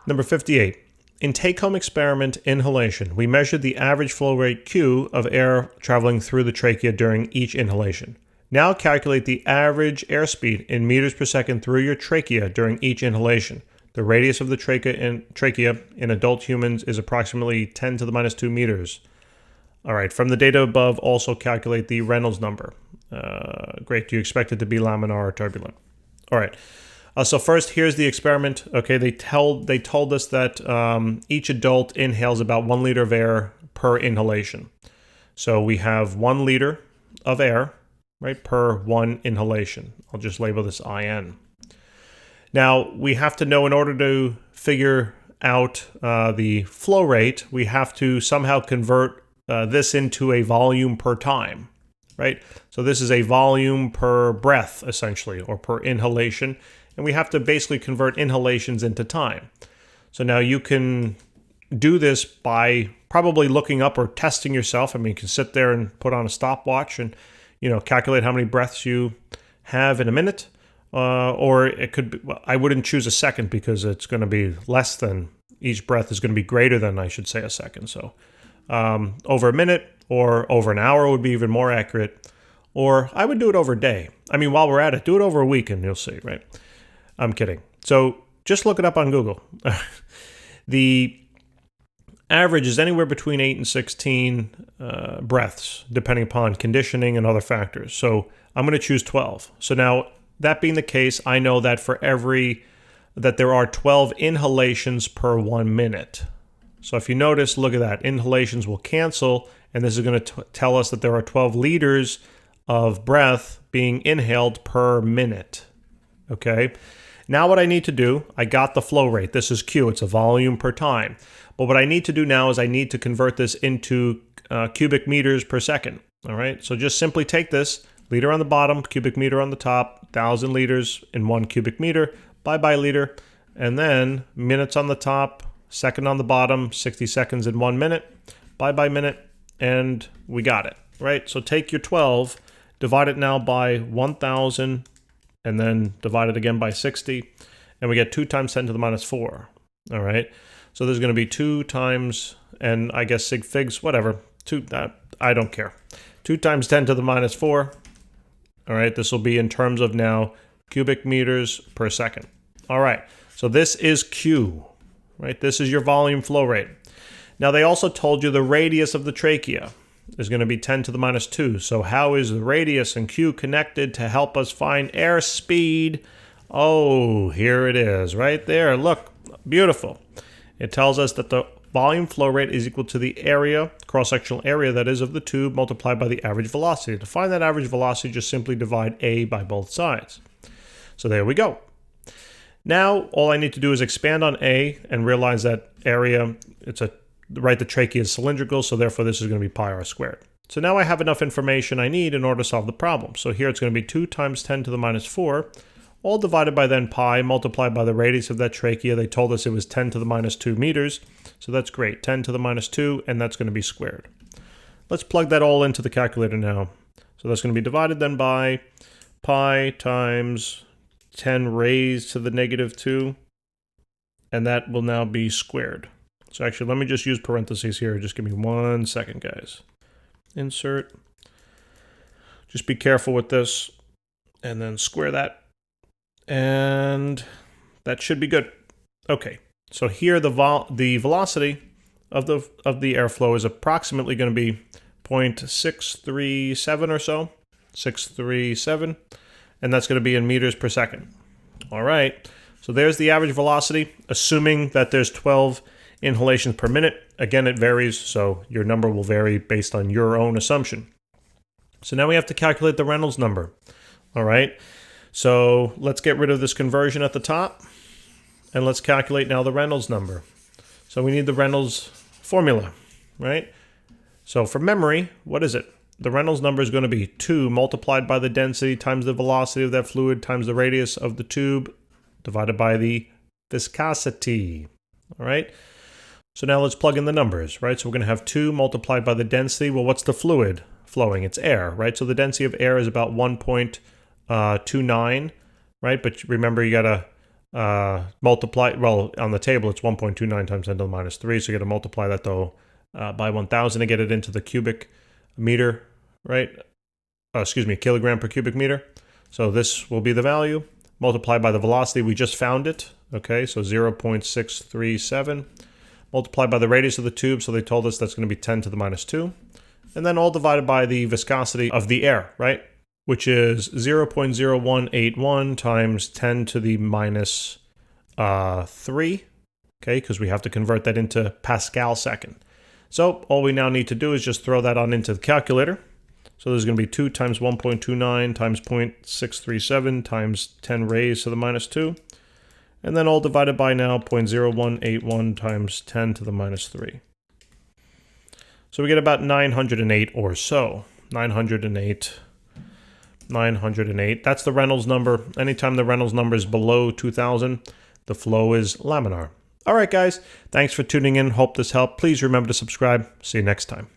Number 58. In take-home experiment inhalation, we measured the average flow rate Q of air traveling through the trachea during each inhalation. Now calculate the average airspeed in meters per second through your trachea during each inhalation. The radius of the trachea in adult humans is approximately 10 to the minus 2 meters. All right, from the data above, also calculate the Reynolds number. Great, do you expect it to be laminar or turbulent? All right. So first, here's the experiment. Okay, they told us that each adult inhales about 1 liter of air per inhalation. So we have 1 liter of air, right, per 1 inhalation. I'll just label this IN. Now, we have to know, in order to figure out the flow rate, we have to somehow convert this into a volume per time, right? So this is a volume per breath, essentially, or per inhalation. And we have to basically convert inhalations into time. So now you can do this by probably looking up or testing yourself. I mean, you can sit there and put on a stopwatch and, calculate how many breaths you have in a minute. Or it could be, well, I wouldn't choose a second because it's going to be less than, each breath is going to be greater than, I should say, a second. So over a minute or over an hour would be even more accurate. Or I would do it over a day. I mean, while we're at it, do it over a week and you'll see, right? I'm kidding. So just look it up on Google. The average is anywhere between 8 and 16 breaths, depending upon conditioning and other factors. So I'm going to choose 12. So now, that being the case, I know that that there are 12 inhalations per 1 minute. So if you notice, look at that. Inhalations will cancel, and this is going to tell us that there are 12 liters of breath being inhaled per minute. Okay? Now what I need to do, I got the flow rate. This is Q. It's a volume per time. But what I need to do now is I need to convert this into cubic meters per second. All right? So just simply take this, liter on the bottom, cubic meter on the top, 1,000 liters in 1 cubic meter, by liter, and then minutes on the top, second on the bottom, 60 seconds in 1 minute, by minute, and we got it, right? So take your 12, divide it now by 1,000, and then divide it again by 60, and we get 2 times 10 to the minus 4, all right? So there's going to be 2 times, and I guess sig figs, whatever, I don't care. 2 times 10 to the minus 4, all right? This will be in terms of now cubic meters per second. All right, so this is Q, right? This is your volume flow rate. Now, they also told you the radius of the trachea is going to be 10 to the minus 2. So how is the radius and Q connected to help us find air speed? Oh, here it is right there. Look, beautiful. It tells us that the volume flow rate is equal to the area, cross-sectional area, that is, of the tube multiplied by the average velocity. To find that average velocity, just simply divide A by both sides. So there we go. Now, all I need to do is expand on A and realize that area, the trachea is cylindrical, so therefore this is going to be pi r squared. So now I have enough information I need in order to solve the problem. So here it's going to be 2 times 10 to the minus 4, all divided by then pi, multiplied by the radius of that trachea. They told us it was 10 to the minus 2 meters, so that's great. 10 to the minus 2, and that's going to be squared. Let's plug that all into the calculator now. So that's going to be divided then by pi times 10 raised to the negative 2, and that will now be squared. So actually, let me just use parentheses here. Just give me 1 second, guys. Insert. Just be careful with this, and then square that. And that should be good. Okay, so here the velocity of the airflow is approximately going to be 0.637 or so, 637, and that's going to be in meters per second. All right, so there's the average velocity, assuming that there's 12 inhalations per minute. Again, it varies, so your number will vary based on your own assumption. So now we have to calculate the Reynolds number. All right, so let's get rid of this conversion at the top, and let's calculate now the Reynolds number. So we need the Reynolds formula, right? So for memory, what is it? The Reynolds number is going to be 2 multiplied by the density times the velocity of that fluid times the radius of the tube divided by the viscosity, all right? So now let's plug in the numbers, right? So we're going to have 2 multiplied by the density. Well, what's the fluid flowing? It's air, right? So the density of air is about 1.29, right? But remember, you got to multiply, well, on the table it's 1.29 times 10 to the minus 3, so you got to multiply that though by 1,000 to get it into the cubic meter, right? Excuse me, kilogram per cubic meter. So this will be the value, multiplied by the velocity, we just found it, okay, so 0.637, multiplied by the radius of the tube, so they told us that's going to be 10 to the minus 2, and then all divided by the viscosity of the air, right? Which is 0.0181 times 10 to the minus 3, okay, because we have to convert that into Pascal second. So all we now need to do is just throw that on into the calculator. So there's going to be 2 times 1.29 times 0.637 times 10 raised to the minus 2. And then all divided by now 0.0181 times 10 to the minus 3. So we get about 908 or so. 908. That's the Reynolds number. Anytime the Reynolds number is below 2000, the flow is laminar. All right, guys. Thanks for tuning in. Hope this helped. Please remember to subscribe. See you next time.